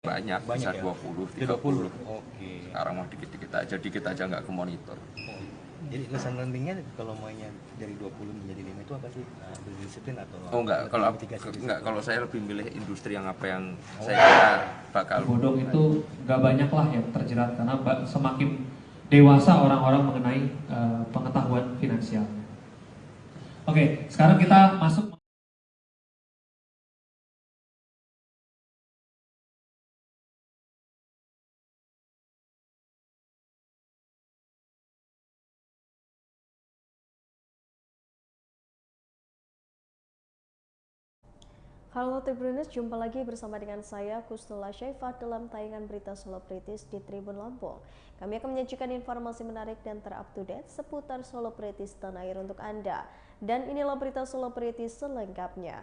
banyak bisa ya? 20, 20. 30. Oke. Sekarang mau dikit-dikit aja, dikit aja nggak ke monitor. Jadi lesson learningnya kalau maunya dari 20 menjadi 5 itu apa sih? Berdisiplin atau Oh enggak, kalau saya lebih milih industri yang apa yang saya kira bakal bodong itu nggak banyak lah yang terjerat karena semakin dewasa orang-orang mengenai pengetahuan finansial. Oke, sekarang kita masuk. Halo Tribuners, jumpa lagi bersama dengan saya Kusnula Syaifah dalam tayangan berita selebritis di Tribun Lampung. Kami akan menyajikan informasi menarik dan terupdate seputar selebritis tanah air untuk Anda. Dan inilah berita selebritis selengkapnya.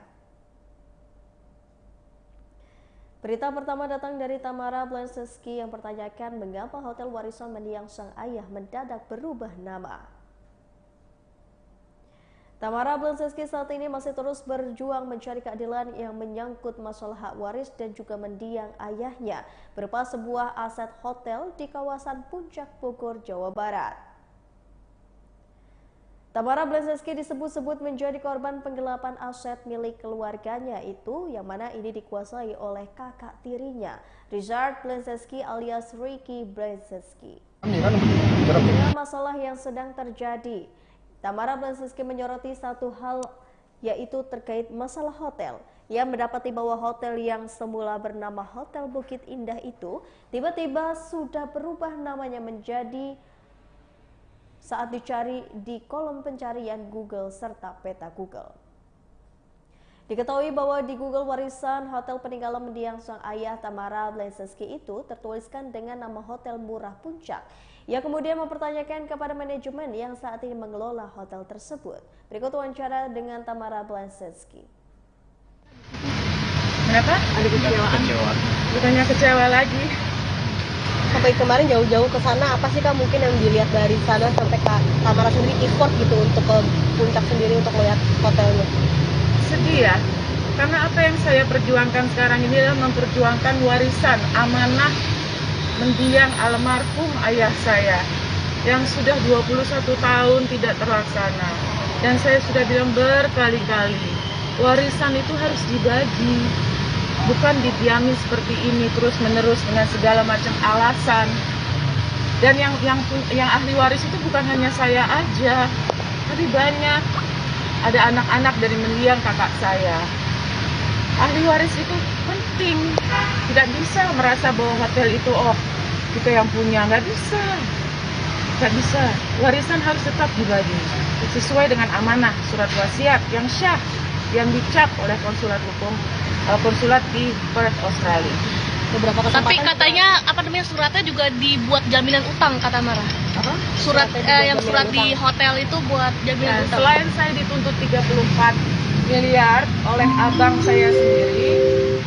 Berita pertama datang dari Tamara Blanseski yang pertanyakan mengapa hotel warisan mendiang sang ayah mendadak berubah nama. Tamara Blanseski saat ini masih terus berjuang mencari keadilan yang menyangkut masalah hak waris dan juga mendiang ayahnya berupa sebuah aset hotel di kawasan Puncak Bogor, Jawa Barat. Tamara Blanseski disebut-sebut menjadi korban penggelapan aset milik keluarganya itu yang mana ini dikuasai oleh kakak tirinya, Richard Blanseski alias Ricky Blanseski. Dengan masalah yang sedang terjadi, Tamara Blanseski menyoroti satu hal yaitu terkait masalah hotel. Ia mendapati bahwa hotel yang semula bernama Hotel Bukit Indah itu tiba-tiba sudah berubah namanya menjadi saat dicari di kolom pencarian Google serta peta Google. Diketahui bahwa di Google warisan hotel peninggalan mendiang sang ayah Tamara Blanseski itu tertuliskan dengan nama Hotel Murah Puncak. Ia kemudian mempertanyakan kepada manajemen yang saat ini mengelola hotel tersebut. Berikut wawancara dengan Tamara Blanseski. Kenapa? Ada kecewaan. Bukannya kecewa lagi. Sampai kemarin jauh-jauh ke sana, apa sih Kak mungkin yang dilihat dari sana sampai Kak Tamara sendiri effort gitu untuk ke puncak sendiri untuk melihat hotelnya? Sedih ya, karena apa yang saya perjuangkan sekarang ini adalah memperjuangkan warisan amanah mendiang almarhum ayah saya yang sudah 21 tahun tidak terlaksana. Dan saya sudah bilang berkali-kali, warisan itu harus dibagi, bukan didiami seperti ini terus-menerus dengan segala macam alasan. Dan yang ahli waris itu bukan hanya saya aja, tapi banyak. Ada anak-anak dari mendiang kakak saya. Ahli waris itu penting. Tidak bisa merasa bahwa hotel itu kita yang punya. Nggak bisa. Warisan harus tetap dibagi sesuai dengan amanah surat wasiat yang syah yang dicap oleh konsulat di Perth, Australia. Beberapa kesempatan. Tapi katanya suratnya juga dibuat jaminan utang, kata Mara. Apa? Surat yang surat di hotel itu buat jaminan utang. Selain saya dituntut 34 miliar oleh abang saya sendiri,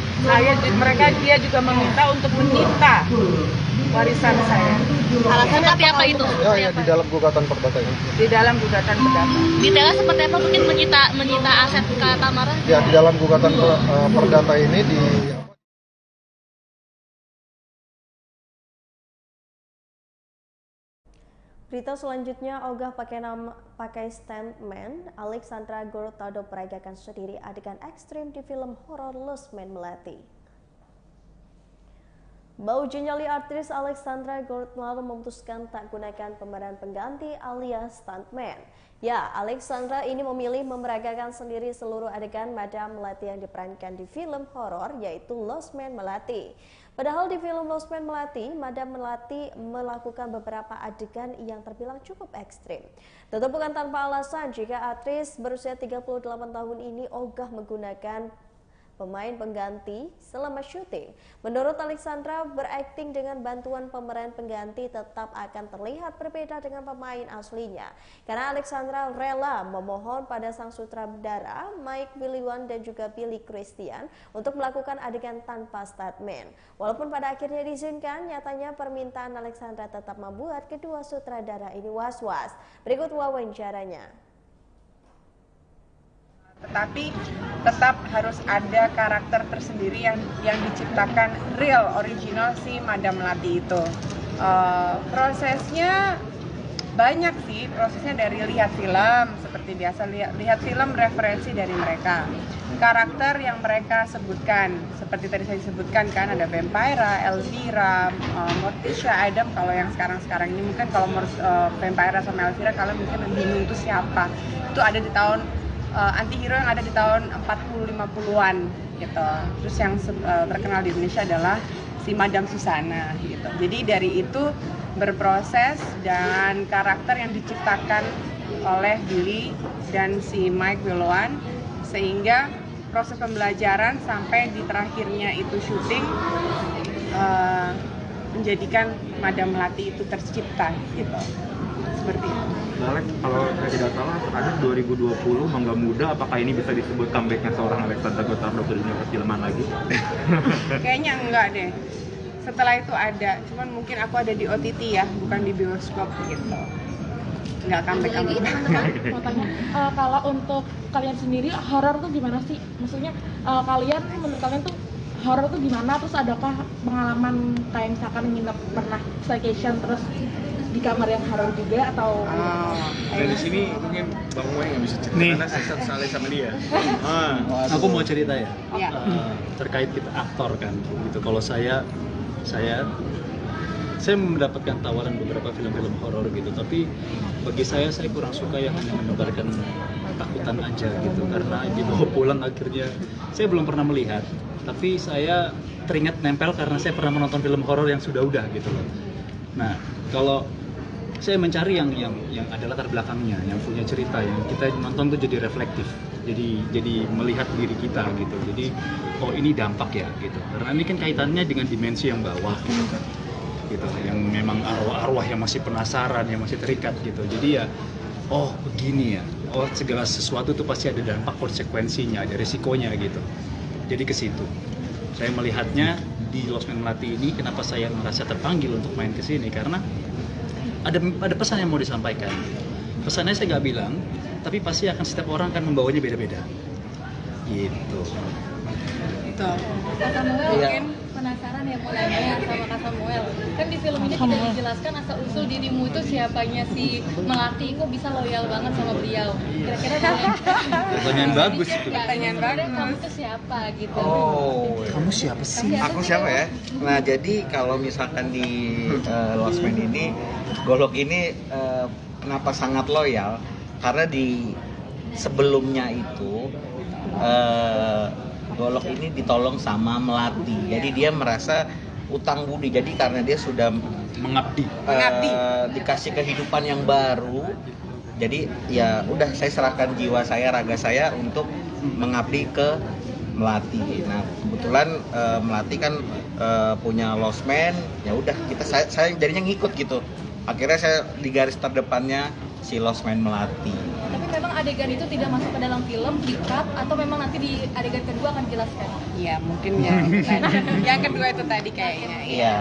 dia juga meminta untuk menyita warisan saya. Alasannya seperti apa itu? Ya, di dalam gugatan perdata ini. Di dalam gugatan perdata. Detailnya seperti apa mungkin menyita aset kata Mara? Ya, di dalam gugatan perdata ini Berita selanjutnya, ogah pakai stuntman, Alexandra Gurtado peragakan sendiri adegan ekstrim di film horor Lost Man Melati. Bau nyali aktris Alexandra Gurtado memutuskan tak gunakan pemeran pengganti alias stuntman. Ya, Alexandra ini memilih memeragakan sendiri seluruh adegan Madam Melati yang diperankan di film horor yaitu Lost Man Melati. Padahal di film Lost Man Melati, Madam Melati melakukan beberapa adegan yang terbilang cukup ekstrim. Tentu bukan tanpa alasan jika aktris berusia 38 tahun ini ogah menggunakan pemain pengganti selama syuting. Menurut Alexandra, berakting dengan bantuan pemeran pengganti tetap akan terlihat berbeda dengan pemain aslinya. Karena Alexandra rela memohon pada sang sutradara Mike Williwan dan juga Billy Christian untuk melakukan adegan tanpa stuntman. Walaupun pada akhirnya diizinkan, nyatanya permintaan Alexandra tetap membuat kedua sutradara ini was-was. Berikut wawancaranya. Tetapi tetap harus ada karakter tersendiri yang diciptakan real, original si Madam Melati itu. Prosesnya banyak sih, prosesnya dari lihat film, seperti biasa lihat film referensi dari mereka. Karakter yang mereka sebutkan, seperti tadi saya sebutkan kan, ada Vampira, Elvira, Morticia, Adam. Kalau yang sekarang ini mungkin kalau Vampira sama Elvira kalian mungkin bingung itu siapa. Itu ada di tahun anti-hero yang ada di tahun 40-50-an gitu. Terus yang terkenal di Indonesia adalah si Madam Susana gitu. Jadi dari itu berproses dan karakter yang diciptakan oleh Billy dan si Mike Willowan, sehingga proses pembelajaran sampai di terakhirnya itu syuting menjadikan Madam Melati itu tercipta gitu. Seperti itu. Alex, kalau saya tidak salah, ada 2020 Mangga Muda, apakah ini bisa disebut comebacknya seorang Alexandra Gottardo ke dunia perfilman lagi? Kayaknya enggak deh. Setelah itu ada, cuman mungkin aku ada di OTT ya, bukan di bioskop gitu. Nggak comeback. Mau tanya, kalau untuk kalian sendiri horor tuh gimana sih? Maksudnya kalian, menurut kalian tuh horor tuh gimana? Terus adakah pengalaman kayak misalkan nginep pernah staycation terus di kamar yang horor juga atau? Dari sini mungkin Bang Wei nggak bisa cerita karena saya salah sama dia. Aku mau cerita ya. Iya. Terkait kita aktor kan, gitu. Kalau saya mendapatkan tawaran beberapa film-film horor gitu, tapi bagi saya kurang suka yang hanya menebarkan takutan aja gitu, karena dibawa pulang akhirnya saya belum pernah melihat, tapi saya teringat nempel karena saya pernah menonton film horor yang sudah gitu loh. Nah, kalau saya mencari yang ada latar belakangnya, yang punya cerita, yang kita nonton tuh jadi reflektif, jadi melihat diri kita gitu. Jadi oh ini dampak ya gitu, karena ini kan kaitannya dengan dimensi yang bawah gitu, yang memang arwah-arwah yang masih penasaran, yang masih terikat gitu. Jadi ya oh begini ya, oh segala sesuatu tuh pasti ada dampak, konsekuensinya, ada risikonya gitu. Jadi ke situ saya melihatnya di Lost Man Melati ini. Kenapa saya merasa terpanggil untuk main ke sini, karena ada pesan yang mau disampaikan. Pesannya saya nggak bilang, tapi pasti akan setiap orang akan membawanya beda-beda gitu. Kak Samuel, mungkin penasaran ya mau nanya sama Kak Samuel. Kan di film ini tidak dijelaskan asal usul dirimu itu siapanya si Melati, kok bisa loyal banget sama beliau. Kira-kira Pertanyaan bagus itu. Pertanyaan bagus. Kamu tuh siapa gitu? Kamu siapa sih? Aku siapa ya? Nah, jadi kalau misalkan di Lost Man ini, Golok ini kenapa sangat loyal? Karena di sebelumnya itu Golok ini ditolong sama Melati, jadi dia merasa utang budi. Jadi karena dia sudah mengabdi, dikasih kehidupan yang baru, jadi ya udah saya serahkan jiwa saya, raga saya untuk mengabdi ke Melati. Nah kebetulan Melati kan punya Lost Man, ya udah saya jadinya ngikut gitu. Akhirnya saya di garis terdepannya si Lost Man Melati. Tapi memang adegan itu tidak masuk ke dalam film, di-cut, atau memang nanti di adegan kedua akan dijelaskan? Iya, mungkin ya. Yang kedua itu tadi kayaknya. Iya.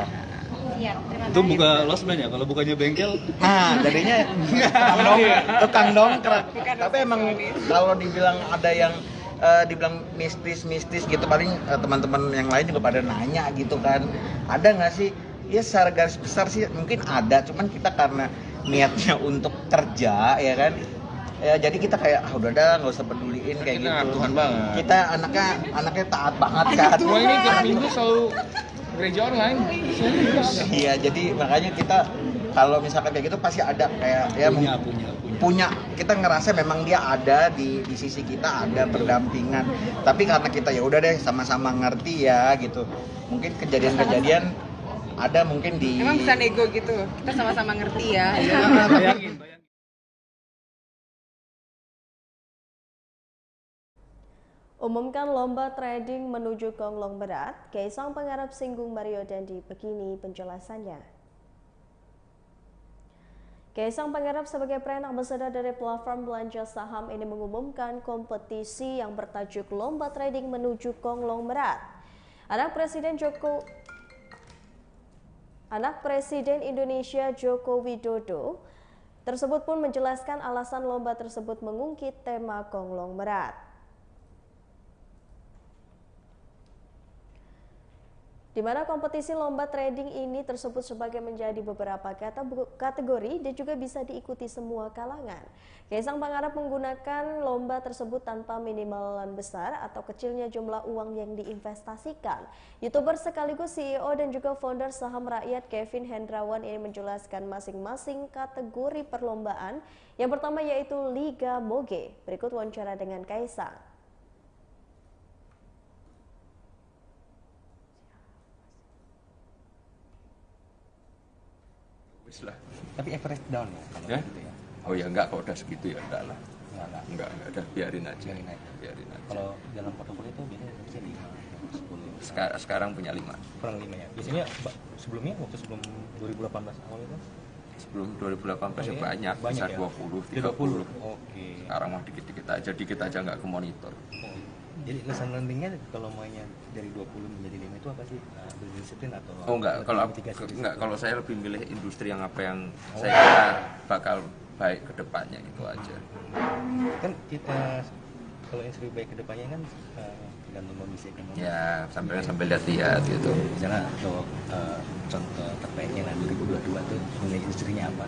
Siap, terima kasih. Itu buka Lost Man ya, kalau bukannya bengkel. Nah, jadinya tukang dongkrak. Tapi emang kalau dibilang ada yang dibilang mistis gitu, paling teman-teman yang lain juga pada nanya gitu kan. Ada nggak sih? Ya secara garis besar sih mungkin ada, cuman kita karena niatnya untuk kerja ya kan, ya jadi kita kayak udah nggak usah peduliin kayak kita gitu. Tuhan banget. Kita anaknya taat banget kan. Semua ini tiap minggu selalu gereja online. Iya, jadi makanya kita kalau misalkan kayak gitu pasti ada kayak ya punya kita ngerasa memang dia ada di sisi kita, ada pendampingan. Tapi karena kita ya udah deh sama-sama ngerti ya gitu. Mungkin kejadian-kejadian ada mungkin di Emang bisa nego gitu, kita sama-sama ngerti ya. Bayangin. Umumkan lomba trading menuju konglomerat, Kaisang Pangarep singgung Mario Dandi, begini penjelasannya. Kaisang Pangarep sebagai brand ambassador dari platform belanja saham ini mengumumkan kompetisi yang bertajuk Lomba Trading Menuju Konglomerat. Anak Presiden Indonesia Joko Widodo tersebut pun menjelaskan alasan lomba tersebut mengungkit tema konglomerat. di mana kompetisi lomba trading ini tersebut sebagai menjadi beberapa kategori dan juga bisa diikuti semua kalangan. Kaisang Pangarep menggunakan lomba tersebut tanpa minimalan besar atau kecilnya jumlah uang yang diinvestasikan. YouTuber sekaligus CEO dan juga founder saham rakyat Kevin Hendrawan ini menjelaskan masing-masing kategori perlombaan. Yang pertama yaitu Liga Moge. Berikut wawancara dengan Kaisang. Lah. Tapi average down ya kalau ya? gitu ya. Oh ya enggak, kalau udah segitu ya enggak lah. Enggak, udah biarin aja. Biarin aja. Kalau dalam portofolio itu biasanya 5, 10. Sekarang punya 5. Kurang 5 ya. Biasanya sebelumnya waktu sebelum 2018 awal itu? Sebelum 2018 ya banyak, bisa ya? 20, 30. Oke. Sekarang mah dikit-dikit aja nggak ke monitor. Jadi lesson learningnya kalau maunya dari 20 menjadi 5 itu apa sih? Berdisiplin atau? Oh enggak, kalau saya lebih milih industri yang apa yang saya kira bakal baik ke depannya gitu aja. Kan kita kalau yang lebih baik ke depannya kan tergantung kondisi ekonomi. Ya, sambil lihat-lihat gitu. Misalnya untuk contoh terbaiknya lah 2022 tuh nilai industrinya apa?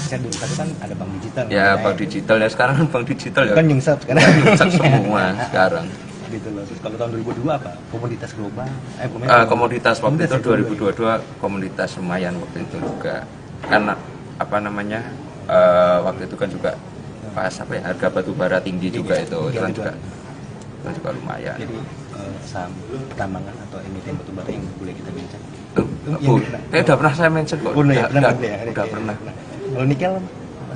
Saya dulu kan ada bank digital. Ya, bank digital ya sekarang bank digital ya. Kan nyungsep sekarang. Nyungsep semua sekarang. Gitu loh. Terus kalau tahun 2022 apa? Komoditas global. Komoditas waktu itu 2022 komoditas lumayan waktu itu juga. Karena apa namanya? Waktu itu kan juga pas harga batu bara tinggi juga itu kan juga lumayan. Jadi saham pertambangan atau emiten batu bara yang boleh kita mention. Udah pernah saya mention kok. Udah pernah. Kalau nikel?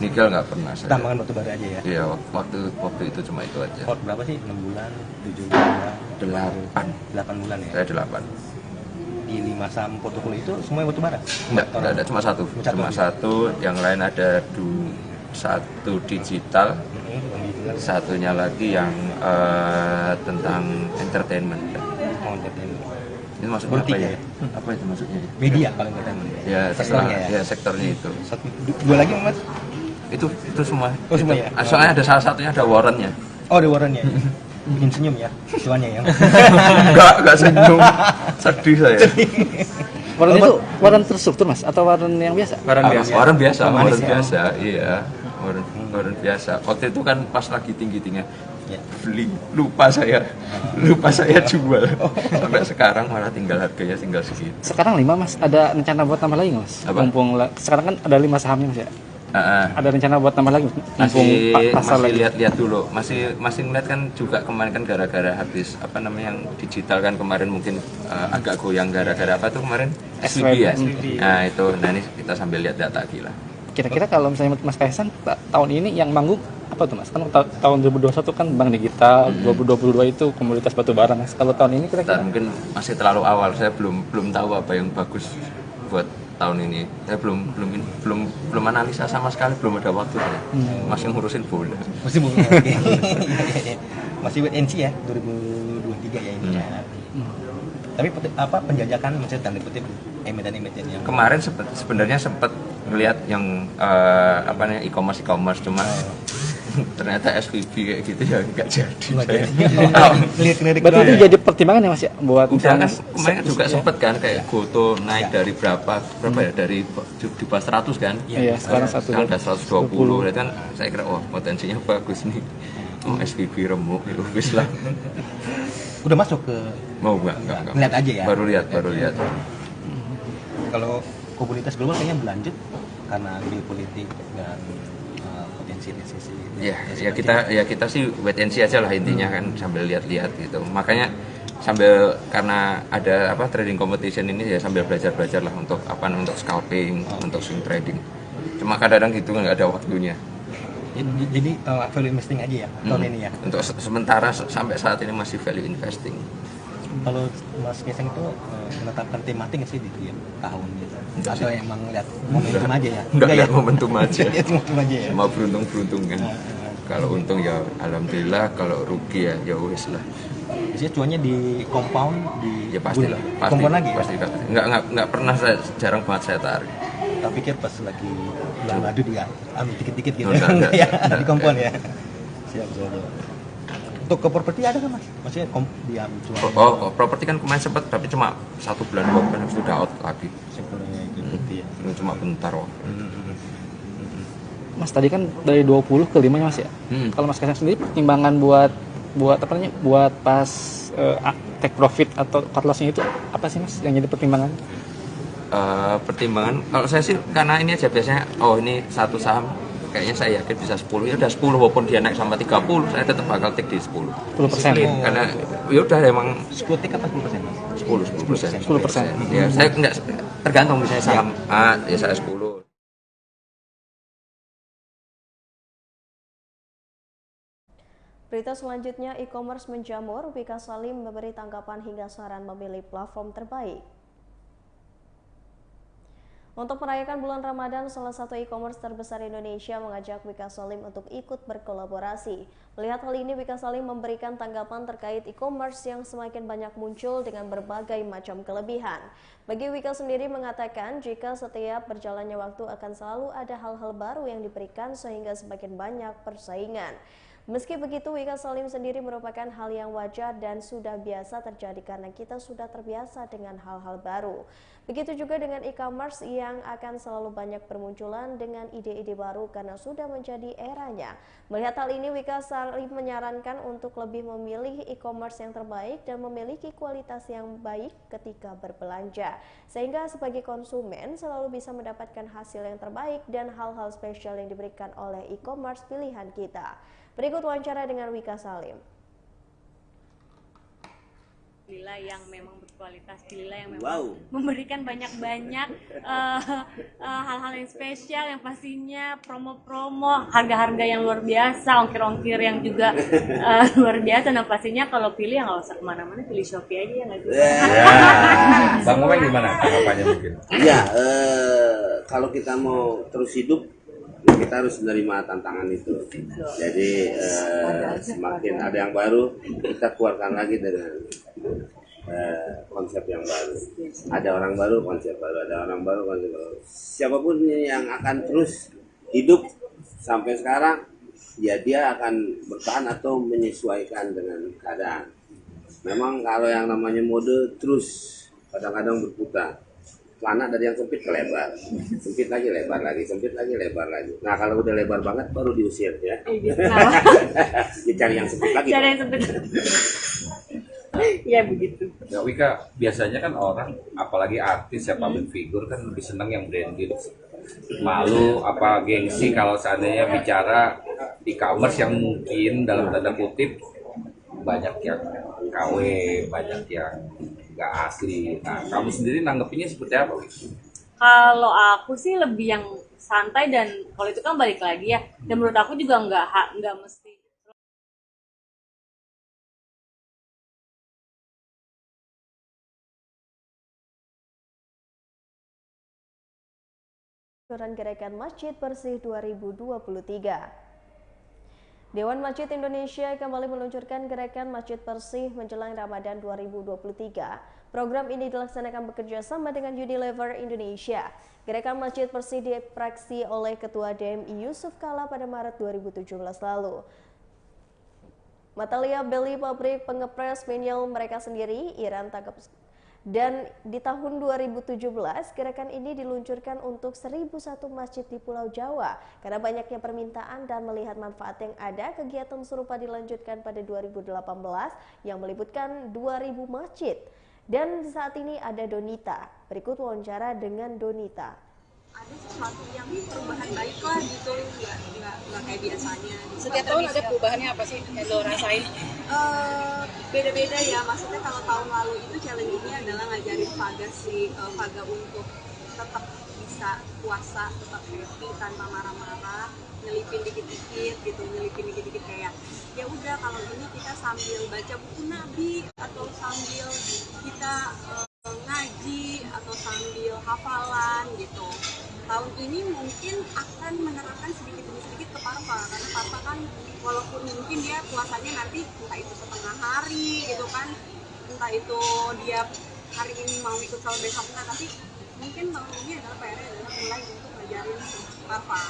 Nikel nggak pernah saya. Pertambangan batu bara aja ya? Iya, waktu itu cuma itu aja. Hold berapa sih? 6 bulan? 7 bulan? 8 bulan ya? Saya 8. Di 5 saham portofolio itu semuanya batu bara? Enggak ada, cuma satu. Yang lain ada satu digital, satunya lagi yang tentang entertainment. Oh, entertainment. Itu maksudnya apa ya? Apa itu maksudnya? Media paling entertainment. Ya, sektornya itu. Dua lagi Mas? Itu semua. Oh, semua ya? Soalnya ada salah satunya ada warrantnya. Oh, ada warrantnya. Bikin senyum ya, cuannya ya. Enggak senyum. Sedih saya. Warren itu warren terstruktur Mas atau warren yang biasa? Warren biasa. Iya. Warren biasa. Waktu itu kan pas lagi tinggi-tingginya beli, lupa saya jual. Sampai sekarang malah harganya tinggal segitu. Sekarang 5 Mas, ada rencana buat tambah lagi nggak Mas? Mumpung sekarang kan ada 5 sahamnya Mas ya? Ada rencana buat tambah lagi? Masih lihat-lihat dulu. Masih ngeliat kan juga kemarin kan gara-gara habis yang digital kan kemarin mungkin agak goyang gara-gara apa tuh kemarin? SVB ya. Nah itu, ini kita sambil lihat data lagi lah. Kira-kira kalau misalnya Mas Kaisang tahun ini yang manggung apa tuh Mas? Kan tahun 2021 kan bank digital, 2022 itu komoditas batu bara Mas. Kalau tahun ini kira-kira? Mungkin masih terlalu awal. Saya belum tahu apa yang bagus buat tahun ini. Saya belum analisa sama sekali, belum ada waktu saya. Masih ngurusin bola. Masih bola. Masih wait and see ya 2023 ya ini. Tapi penjajakan maksudnya tanda kutip emiten-emiten yang kemarin sebenarnya sempat ngelihat yang e-commerce cuma ternyata SVB kayak gitu ya nggak jadi. Berarti itu jadi pertimbangan ya Mas ya buat misalnya kemarin juga sempat kan kayak Goto naik dari berapa ya dari di bawah 100 kan. Iya, sekarang udah 120. Berarti kan saya kira potensinya bagus nih. SVB remuk itu wis lah. Udah masuk ke enggak. Lihat aja ya. Baru lihat. Kalau komunitas global kayaknya berlanjut karena geopolitik dan potensi resesi. Ya kita sih wait and see aja lah intinya kan sambil lihat-lihat gitu. Makanya sambil karena ada trading competition ini ya sambil belajar lah untuk scalping, untuk swing trading. Cuma kadang-kadang gitu nggak ada waktunya. Jadi value investing aja ya tahun ini ya. Untuk sementara sampai saat ini masih value investing. Kalau Mas Kaisang itu menetapkan tematik nggak sih di tiap tahun gitu? Atau emang lihat momentum aja ya? Enggak lihat momentum aja. Ya. Mau beruntung kan. Kalau untung ya alhamdulillah, kalau rugi ya wis lah. Biasanya cuannya di compound di ya pasti compound lagi. Pasti. Enggak pernah jarang banget saya tarik. Tak pikir pas lagi bulan madu dia ambil dikit-dikit gitu. Enggak, di compound ya. Siap. Untuk ke properti ada kan mas? Maksudnya dia jual? Properti kan kemarin sempat, tapi cuma 1 bulan 2 bulan sudah out lagi. Sebenarnya gitu ya. Cuma bentar kok. Mas tadi kan dari 20 ke 5 ya mas ya. Kalau Mas Kaisang sendiri pertimbangan buat apa namanya, buat pas take profit atau cut loss-nya itu apa sih mas yang jadi pertimbangan? Pertimbangan kalau saya sih karena ini aja biasanya, ini satu saham kayaknya saya yakin bisa 10, ya udah 10 walaupun dia naik sampai 30 saya tetap bakal take di 10%. Karena ya udah emang 10 take apa 10% mas? 10%. Ya saya enggak tergantung, misalnya saham A ya saya 10. Berita selanjutnya, e-commerce menjamur, Wika Salim memberi tanggapan hingga saran memilih platform terbaik. Untuk merayakan bulan Ramadan, salah satu e-commerce terbesar Indonesia mengajak Wika Salim untuk ikut berkolaborasi. Melihat hal ini, Wika Salim memberikan tanggapan terkait e-commerce yang semakin banyak muncul dengan berbagai macam kelebihan. Bagi Wika sendiri mengatakan, jika setiap berjalannya waktu akan selalu ada hal-hal baru yang diberikan sehingga semakin banyak persaingan. Meski begitu, Wika Salim sendiri merupakan hal yang wajar dan sudah biasa terjadi karena kita sudah terbiasa dengan hal-hal baru. Begitu juga dengan e-commerce yang akan selalu banyak bermunculan dengan ide-ide baru karena sudah menjadi eranya. Melihat hal ini, Wika Salim menyarankan untuk lebih memilih e-commerce yang terbaik dan memiliki kualitas yang baik ketika berbelanja. Sehingga sebagai konsumen selalu bisa mendapatkan hasil yang terbaik dan hal-hal spesial yang diberikan oleh e-commerce pilihan kita. Berikut wawancara dengan Wika Salim. Lila yang memang berkualitas, Lila yang memang memberikan banyak-banyak hal-hal yang spesial, yang pastinya promo-promo, harga-harga yang luar biasa, ongkir-ongkir yang juga luar biasa. Nah pastinya kalau pilih nggak usah kemana-mana, pilih Shopee aja ya nggak sih? Bang Momeng gimana tanggapannya mungkin? Iya, kalau kita mau terus hidup, kita harus menerima tantangan itu. Jadi semakin ada yang baru, kita keluarkan lagi dengan konsep yang baru. Ada orang baru, konsep baru. Ada orang baru, konsep baru. Siapapun yang akan terus hidup sampai sekarang, ya dia akan bertahan atau menyesuaikan dengan keadaan. Memang kalau yang namanya mode terus kadang-kadang berputar. Celana dari yang sempit ke lebar, sempit lagi lebar lagi, sempit lagi lebar lagi. Nah kalau udah lebar banget baru diusir ya. Dicari yang sempit lagi. Cari yang sempit. Ya begitu. Ya Wika, biasanya kan orang, apalagi artis ya public figure kan lebih senang yang branded. Malu apa gengsi kalau seandainya bicara e-commerce yang mungkin dalam tanda kutip banyak yang KW, banyak yang nggak asli. Nah, kamu sendiri nanggepinnya seperti apa? Kalau aku sih lebih yang santai, dan kalau itu kan balik lagi ya. Dan menurut aku juga nggak mesti. Gerakan Masjid Bersih 2023. Dewan Masjid Indonesia kembali meluncurkan Gerakan Masjid Bersih menjelang Ramadan 2023. Program ini dilaksanakan bekerja sama dengan Unilever Indonesia. Gerakan Masjid Bersih dipraksi oleh Ketua DMI Yusuf Kala pada Maret 2017 lalu. Matalia beli pabrik pengepres minyak mereka sendiri, Iran tangkap. Dan di tahun 2017, gerakan ini diluncurkan untuk 1001 masjid di Pulau Jawa. Karena banyaknya permintaan dan melihat manfaat yang ada, kegiatan serupa dilanjutkan pada 2018 yang melibatkan 2000 masjid. Dan saat ini ada Donita. Berikut wawancara dengan Donita. Ada sesuatu yang perubahan baik lah gitu, nggak kayak biasanya. Setiap tahun ada perubahannya apa sih yang lo rasain? Beda-beda ya, maksudnya kalau tahun lalu itu challenge ini adalah ngajarin Faga untuk tetap bisa puasa, tetap happy tanpa marah-marah, nyelipin dikit-dikit gitu, kayak ya udah kalau ini kita sambil baca buku Nabi atau sambil kita ngaji atau sambil hafalan gitu. Tahun ini mungkin akan menerapkan sedikit demi sedikit ke Parfa, karena Parfa kan walaupun mungkin dia puasanya nanti entah itu setengah hari gitu kan, entah itu dia hari ini mau ikut sahur besok enggak, tapi mungkin tahun ini adalah PR adalah mulai untuk ngajarin Parfa.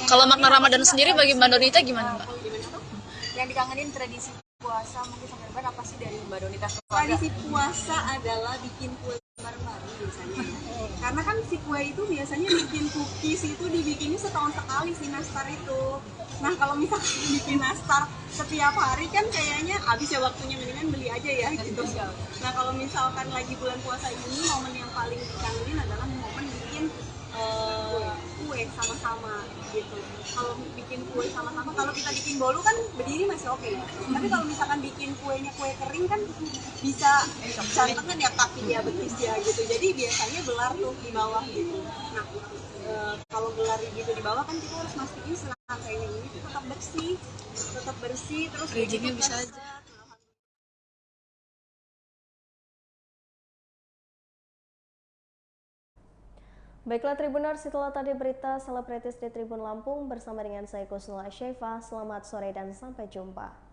Kalau makna Ramadan sendiri bagi Mbak Donita gimana Mbak? Yang dikangenin tradisi puasa mungkin sampai lebaran apa sih dari Mbak Donita? Tradisi puasa adalah bikin kue bareng-bareng biasanya. Karena kan si kue itu biasanya bikin cookies itu dibikinnya setahun sekali si nastar itu. Nah kalau misalkan bikin nastar setiap hari kan kayaknya habis ya waktunya, mendingan beli aja ya gitu. Nah kalau misalkan lagi bulan puasa ini, momen yang paling dikangenin adalah momen bikin kue sama-sama gitu. Kalau bikin kue sama-sama, kalau kita bikin bolu kan berdiri masih oke. Tapi kalau misalkan bikin kuenya kue kering kan bisa cantengan ya kaki ya, betis ya gitu. Jadi biasanya gelar tuh di bawah gitu. Nah kalau gelar gitu di bawah kan kita harus mastiin serangkainya ini tetap bersih terus Rezekinya bisa aja. Baiklah Tribuners, setelah tadi berita selebritis di Tribun Lampung bersama dengan saya Kusnul Asyifa. Selamat sore dan sampai jumpa.